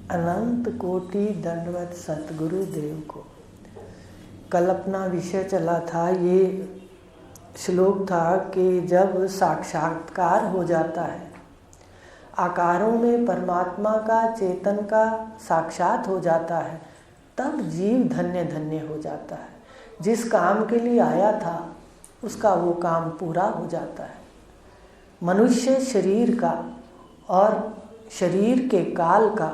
अनंत कोटि दंडवत सतगुरु देव को। कल अपना विषय चला था, ये श्लोक था कि जब साक्षात्कार हो जाता है, आकारों में परमात्मा का, चेतन का साक्षात हो जाता है, तब जीव धन्य धन्य हो जाता है। जिस काम के लिए आया था उसका वो काम पूरा हो जाता है। मनुष्य शरीर का और शरीर के काल का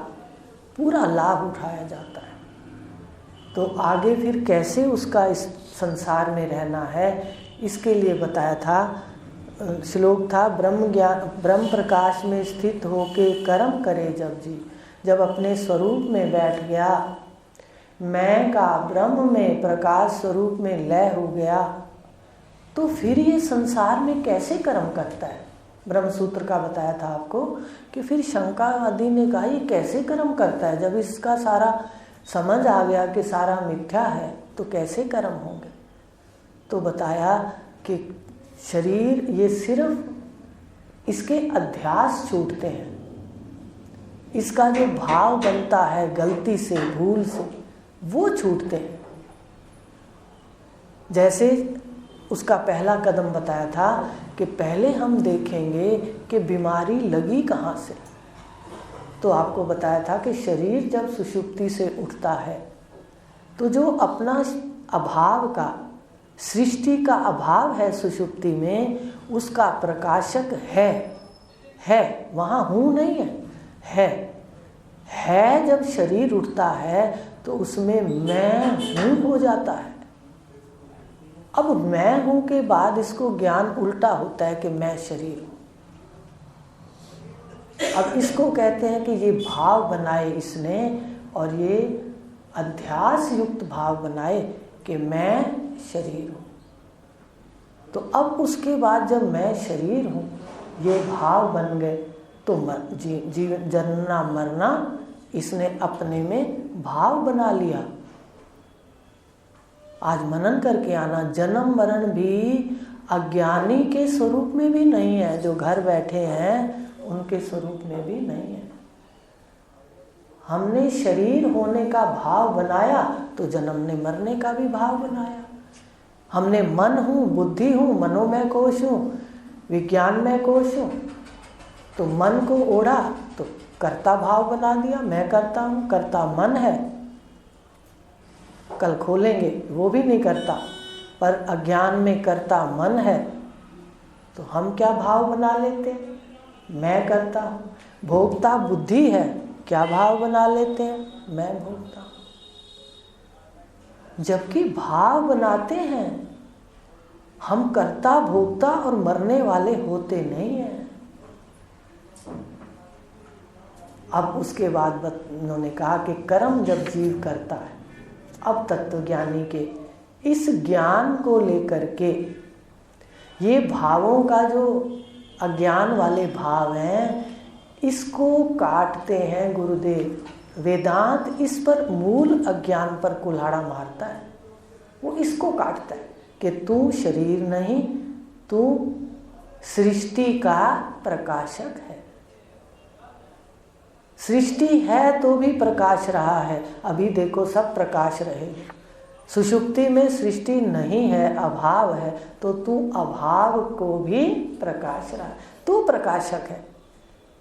पूरा लाभ उठाया जाता है। तो आगे फिर कैसे उसका इस संसार में रहना है, इसके लिए बताया था। श्लोक था, ब्रह्म प्रकाश में स्थित होके कर्म करे जब जी, जब अपने स्वरूप में बैठ गया, मैं का ब्रह्म में प्रकाश स्वरूप में लय हो गया, तो फिर ये संसार में कैसे कर्म करता है। ब्रह्म सूत्र का बताया था आपको कि फिर शंका आदि ने कहा ये कैसे कर्म करता है, जब इसका सारा समझ आ गया कि सारा मिथ्या है तो कैसे कर्म होंगे। तो बताया कि शरीर ये सिर्फ इसके अध्यास छूटते हैं, इसका जो भाव बनता है गलती से, भूल से, वो छूटते हैं। जैसे उसका पहला कदम बताया था कि पहले हम देखेंगे कि बीमारी लगी कहाँ से। तो आपको बताया था कि शरीर जब सुषुप्ति से उठता है तो जो अपना अभाव का, सृष्टि का अभाव है सुषुप्ति में, उसका प्रकाशक है, वहाँ हूँ नहीं है। जब शरीर उठता है तो उसमें मैं हूँ हो जाता है। अब मैं हूँ के बाद इसको ज्ञान उल्टा होता है कि मैं शरीर हूँ। अब इसको कहते हैं कि ये भाव बनाए इसने, और ये अध्यास युक्त भाव बनाए कि मैं शरीर हूँ। तो अब उसके बाद जब मैं शरीर हूँ ये भाव बन गए तो जीवन जन्ना मरना इसने अपने में भाव बना लिया। आज मनन करके आना, जन्म मरण भी अज्ञानी के स्वरूप में भी नहीं है, जो घर बैठे हैं उनके स्वरूप में भी नहीं है। हमने शरीर होने का भाव बनाया तो जन्मने मरने का भी भाव बनाया। हमने मन हूँ, बुद्धि हूँ, मनोमय कोश हूँ, विज्ञानमय कोश हूँ, तो मन को ओढ़ा तो कर्ता भाव बना दिया, मैं करता हूँ, कर्ता मन है। कल खोलेंगे, वो भी नहीं करता, पर अज्ञान में कर्ता मन है, तो हम क्या भाव बना लेते हैं, मैं करता हूँ। भोक्ता बुद्धि है, क्या भाव बना लेते हैं, मैं भोगता हूँ। जबकि भाव बनाते हैं हम, कर्ता भोक्ता और मरने वाले होते नहीं हैं। अब उसके बाद उन्होंने कहा कि कर्म जब जीव करता है, अब तत्वज्ञानी के इस ज्ञान को लेकर के, ये भावों का जो अज्ञान वाले भाव हैं इसको काटते हैं गुरुदेव। वेदांत इस पर, मूल अज्ञान पर कुल्हाड़ा मारता है, वो इसको काटता है कि तू शरीर नहीं, तू सृष्टि का प्रकाशक है। सृष्टि है तो भी प्रकाश रहा है, अभी देखो सब प्रकाश रहेगी। सुषुप्ति में सृष्टि नहीं है, अभाव है, तो तू अभाव को भी प्रकाश रहा है, तू प्रकाशक है।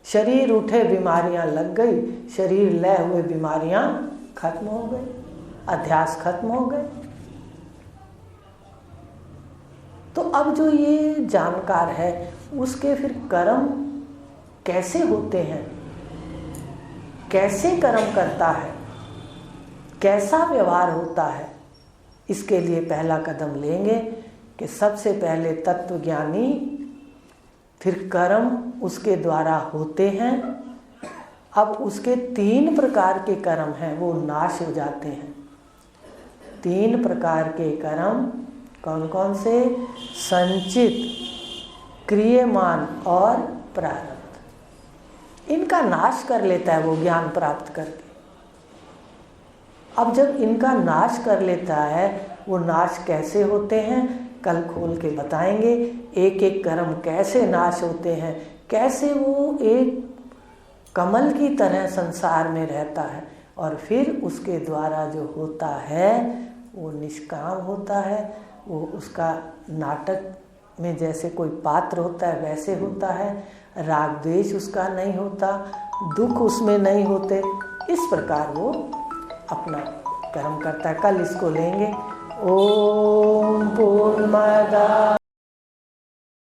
शरीर उठे बीमारियां लग गई, शरीर लय हुए बीमारियां खत्म हो गई, अध्यास खत्म हो गए। तो अब जो ये जानकार है उसके फिर कर्म कैसे होते हैं, कैसे कर्म करता है, कैसा व्यवहार होता है, इसके लिए पहला कदम लेंगे कि सबसे पहले तत्वज्ञानी, फिर कर्म उसके द्वारा होते हैं। अब उसके 3 प्रकार के कर्म हैं, वो नाश हो जाते हैं। 3 प्रकार के कर्म कौन कौन से? संचित, क्रियमान और प्रारब्ध। इनका नाश कर लेता है वो ज्ञान प्राप्त करके। अब जब इनका नाश कर लेता है, वो नाश कैसे होते हैं कल खोल के बताएंगे। एक एक कर्म कैसे नाश होते हैं, कैसे वो एक कमल की तरह संसार में रहता है और फिर उसके द्वारा जो होता है वो निष्काम होता है। वो उसका नाटक में जैसे कोई पात्र होता है वैसे होता है, राग द्वेष उसका नहीं होता, दुख उसमें नहीं होते। इस प्रकार वो अपना कर्म करता है। कल इसको लेंगे। ओम पूर्णमद